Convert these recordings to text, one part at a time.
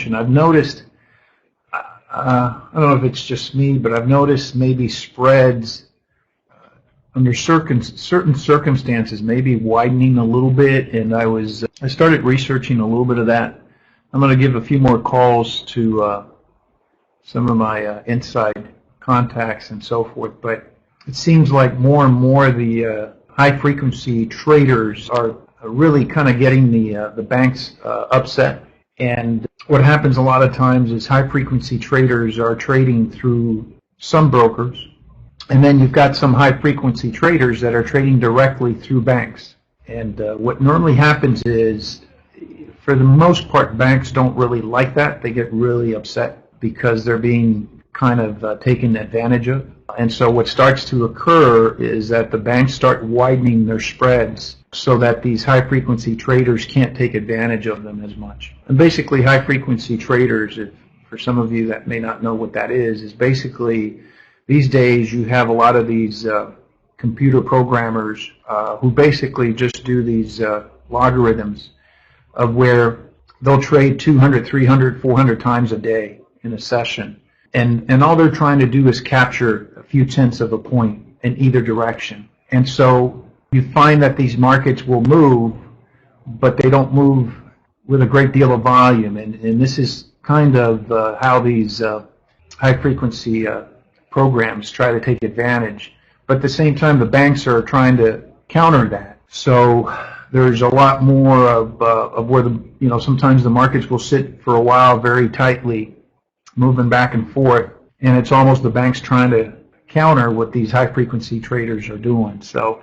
I've noticed, I don't know if it's just me, but I've noticed maybe spreads under certain circumstances maybe widening a little bit, and I started researching a little bit of that. I'm going to give a few more calls to some of my inside contacts and so forth, but it seems like more and more the high-frequency traders are really kind of getting the banks upset. And what happens a lot of times is high-frequency traders are trading through some brokers, and then you've got some high-frequency traders that are trading directly through banks. And what normally happens is, for the most part, banks don't really like that. They get really upset because they're being kind of taken advantage of. And so what starts to occur is that the banks start widening their spreads so that these high-frequency traders can't take advantage of them as much. And basically, high-frequency traders, for some of you that may not know what that is basically these days you have a lot of these computer programmers who basically just do these logarithms of where they'll trade 200, 300, 400 times a day in a session. And all they're trying to do is capture a few tenths of a point in either direction. And so you find that these markets will move, but they don't move with a great deal of volume. And this is kind of how these high-frequency programs try to take advantage. But at the same time, the banks are trying to counter that. So there's a lot more of where sometimes the markets will sit for a while very tightly, moving back and forth, and it's almost the banks trying to counter what these high-frequency traders are doing. So,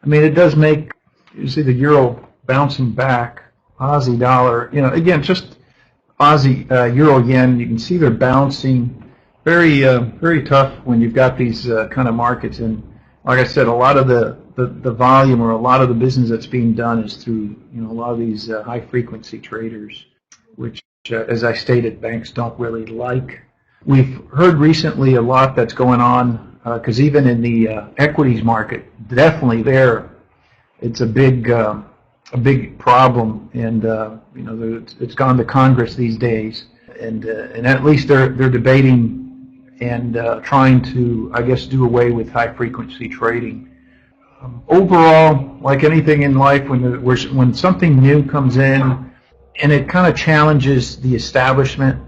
I mean, it does make, you see the euro bouncing back, Aussie dollar, again, just Aussie, euro, yen, you can see they're bouncing very, very tough when you've got these kind of markets. And like I said, a lot of the volume or a lot of the business that's being done is through, a lot of these high-frequency traders, which, as I stated, banks don't really like. We've heard recently a lot that's going on, because even in the equities market, definitely there, it's a big problem, and it's gone to Congress these days, and at least they're debating and trying to, I guess, do away with high-frequency trading. Overall, like anything in life, when something new comes in and it kind of challenges the establishment,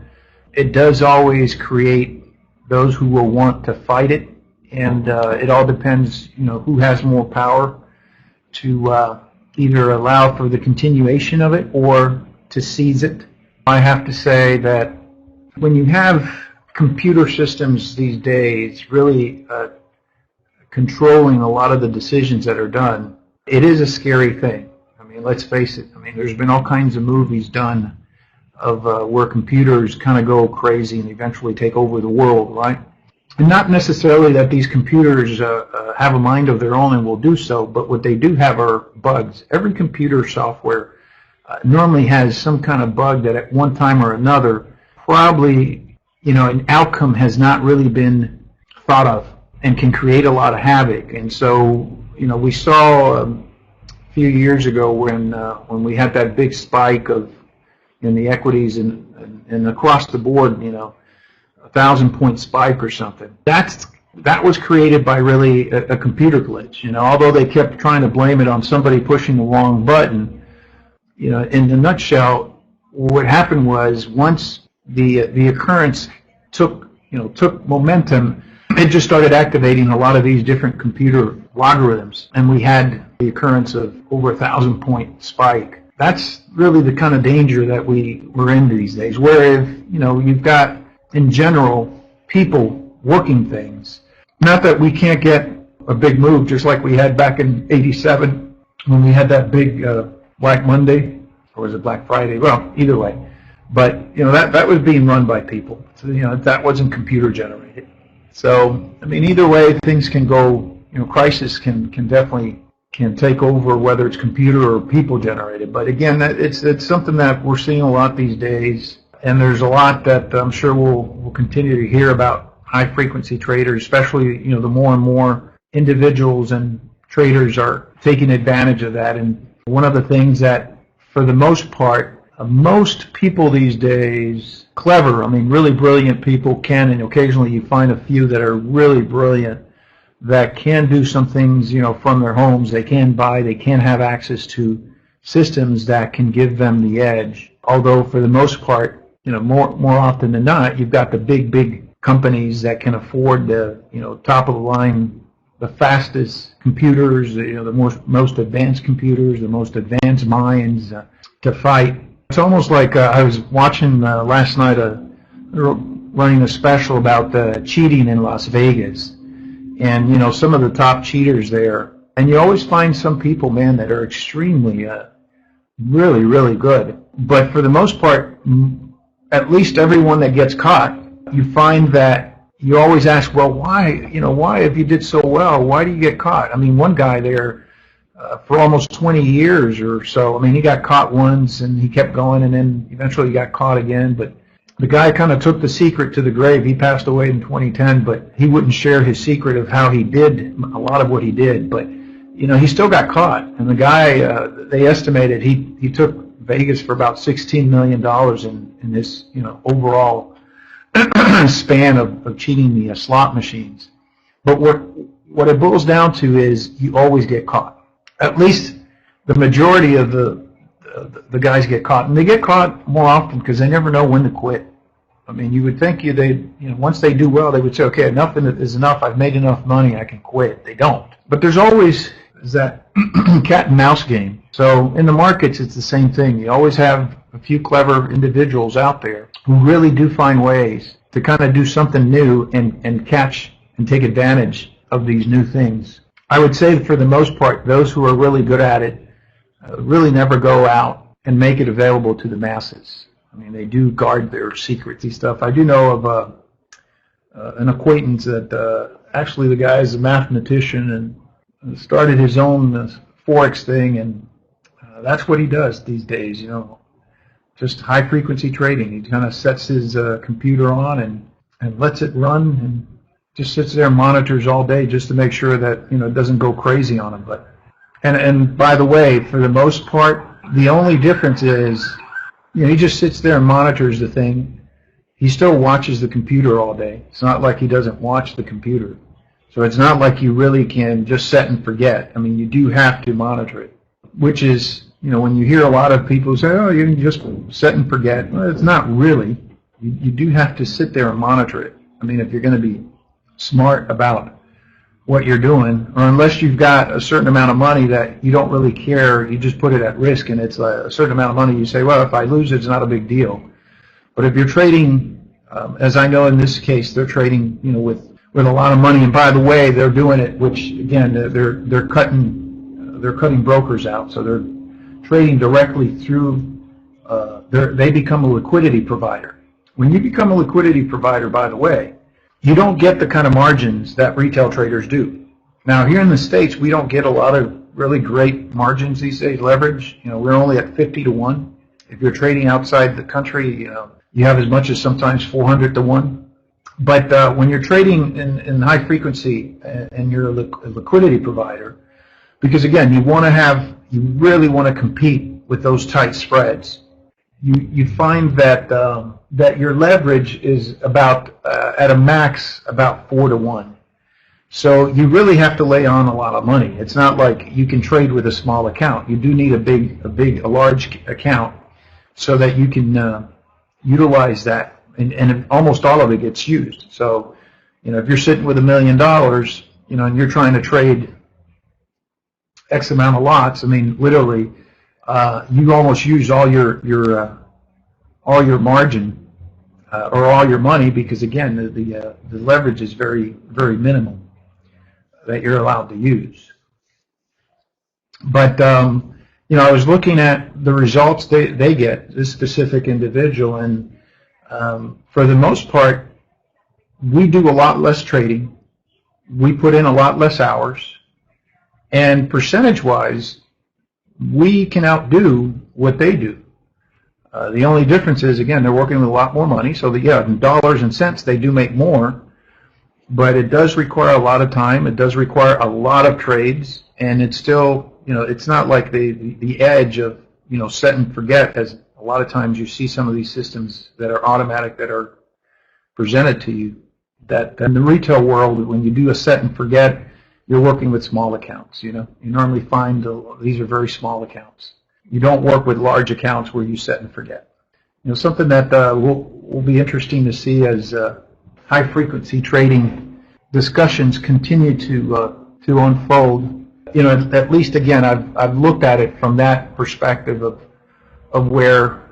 it does always create those who will want to fight it, and it all depends, who has more power to either allow for the continuation of it or to seize it. I have to say that when you have computer systems these days really controlling a lot of the decisions that are done, it is a scary thing. I mean, let's face it. I mean, there's been all kinds of movies done of where computers kind of go crazy and eventually take over the world, right? And not necessarily that these computers have a mind of their own and will do so, but what they do have are bugs. Every computer software normally has some kind of bug that at one time or another probably, an outcome has not really been thought of and can create a lot of havoc. And so, we saw a few years ago when we had that big spike in the equities and across the board, 1,000-point spike or something. That was created by really a computer glitch. Although they kept trying to blame it on somebody pushing the wrong button, in a nutshell, what happened was once the occurrence took momentum, it just started activating a lot of these different computer logarithms, and we had the occurrence of over 1,000-point spike. That's really the kind of danger that we're in these days, where if, you've got, in general, people working things. Not that we can't get a big move, just like we had back in '87 when we had that big Black Monday, or was it Black Friday? Well, either way. But, that was being run by people. So, that wasn't computer generated. So, I mean, either way, things can go, crisis can definitely take over, whether it's computer or people generated. But again, it's something that we're seeing a lot these days, and there's a lot that I'm sure we'll continue to hear about high-frequency traders, especially, the more and more individuals and traders are taking advantage of that. And one of the things that, for the most part, Most people these days, clever, I mean, really brilliant people can, and occasionally you find a few that are really brilliant that can do some things, from their homes. They can have access to systems that can give them the edge. Although for the most part, more often than not, you've got the big companies that can afford the, top of the line, the fastest computers, the most advanced computers, the most advanced minds to fight. It's almost like I was watching last night running a special about cheating in Las Vegas, and some of the top cheaters there. And you always find some people, man, that are extremely, really, really good. But for the most part, at least everyone that gets caught, you find that you always ask, well, why? Why, if you did so well, why do you get caught? I mean, one guy there, for almost 20 years or so. I mean, he got caught once, and he kept going, and then eventually he got caught again. But the guy kind of took the secret to the grave. He passed away in 2010, but he wouldn't share his secret of how he did a lot of what he did. But, he still got caught. And the guy, they estimated he took Vegas for about $16 million in this, overall span of cheating the slot machines. But what it boils down to is you always get caught. At least the majority of the guys get caught, and they get caught more often because they never know when to quit. I mean, you would think once they do well, they would say, okay, enough is enough. I've made enough money. I can quit. They don't. But there's always that cat and mouse game. So in the markets, it's the same thing. You always have a few clever individuals out there who really do find ways to kind of do something new and catch and take advantage of these new things. I would say that for the most part, those who are really good at it really never go out and make it available to the masses. I mean, they do guard their secrets and stuff. I do know of an acquaintance that actually the guy is a mathematician and started his own Forex thing, and that's what he does these days, just high-frequency trading. He kind of sets his computer on and lets it run and just sits there and monitors all day just to make sure that it doesn't go crazy on him. But and by the way, for the most part, the only difference is he just sits there and monitors the thing. He still watches the computer all day. It's not like he doesn't watch the computer. So it's not like you really can just set and forget. I mean, you do have to monitor it, which is when you hear a lot of people say, oh, you can just set and forget. Well, it's not really. You do have to sit there and monitor it. I mean, if you're going to be smart about what you're doing, or unless you've got a certain amount of money that you don't really care, you just put it at risk, and it's a certain amount of money, you say, well, if I lose it's not a big deal. But if you're trading, as I know in this case, they're trading with a lot of money, and by the way, they're doing it, which again, they're cutting brokers out, so they're trading directly through, they become a liquidity provider. When you become a liquidity provider, by the way, you don't get the kind of margins that retail traders do. Now, here in the States, we don't get a lot of really great margins these days, leverage. We're only at 50 to 1. If you're trading outside the country, you have as much as sometimes 400 to 1. But when you're trading in high frequency and you're a liquidity provider, because again, you really want to compete with those tight spreads. You find that that your leverage is about at a max about 4 to 1. So you really have to lay on a lot of money. It's not like you can trade with a small account. You do need a large account so that you can utilize that, and almost all of it gets used. So if you're sitting with $1 million, and you're trying to trade X amount of lots, I mean, literally. You almost use all your margin or all your money, because again the leverage is very, very minimal that you're allowed to use. But I was looking at the results they get, this specific individual, and for the most part, we do a lot less trading. We put in a lot less hours, and percentage-wise, we can outdo what they do. The only difference is, again, they're working with a lot more money, so in dollars and cents they do make more, but it does require a lot of time. It does require a lot of trades, and it's still, it's not like the edge of, set and forget as a lot of times you see some of these systems that are automatic that are presented to you, that in the retail world, when you do a set and forget, you're working with small accounts. You normally find these are very small accounts. You don't work with large accounts where you set and forget. Something that will be interesting to see as high frequency trading discussions continue to unfold. At least again, I've looked at it from that perspective of where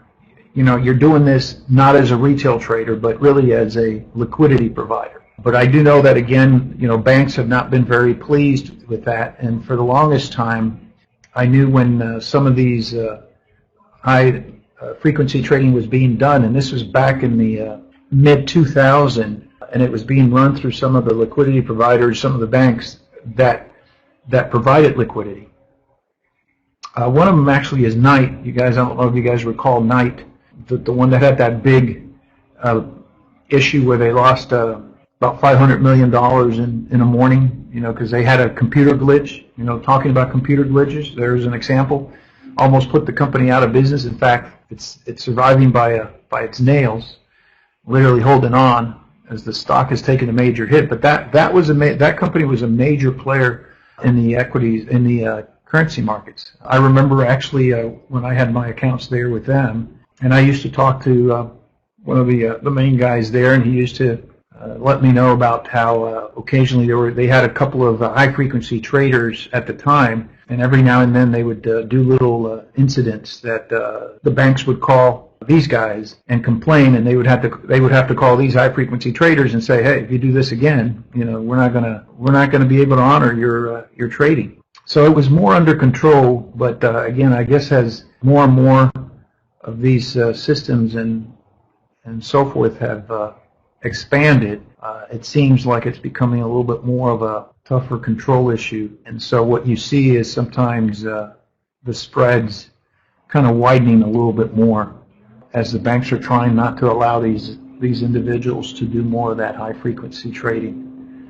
you're doing this not as a retail trader, but really as a liquidity provider. But I do know that, again, banks have not been very pleased with that. And for the longest time, I knew when some of these high frequency trading was being done, and this was back in the mid-2000, and it was being run through some of the liquidity providers, some of the banks that provided liquidity. One of them actually is Knight. I don't know if you guys recall Knight, the one that had that big issue where they lost about $500 million in a morning, because they had a computer glitch. Talking about computer glitches, there's an example. Almost put the company out of business. In fact, it's surviving by its nails, literally holding on as the stock has taken a major hit. But that company was a major player in the equities, in the currency markets. I remember actually when I had my accounts there with them, and I used to talk to one of the main guys there, and he used to let me know about how occasionally they had a couple of high frequency traders at the time, and every now and then they would do little incidents that the banks would call these guys and complain, and they would have to call these high frequency traders and say, hey, if you do this again, we're not gonna be able to honor your trading. So it was more under control, but again, I guess as more and more of these systems and so forth have expanded, it seems like it's becoming a little bit more of a tougher control issue. And so what you see is sometimes the spreads kind of widening a little bit more as the banks are trying not to allow these individuals to do more of that high frequency trading.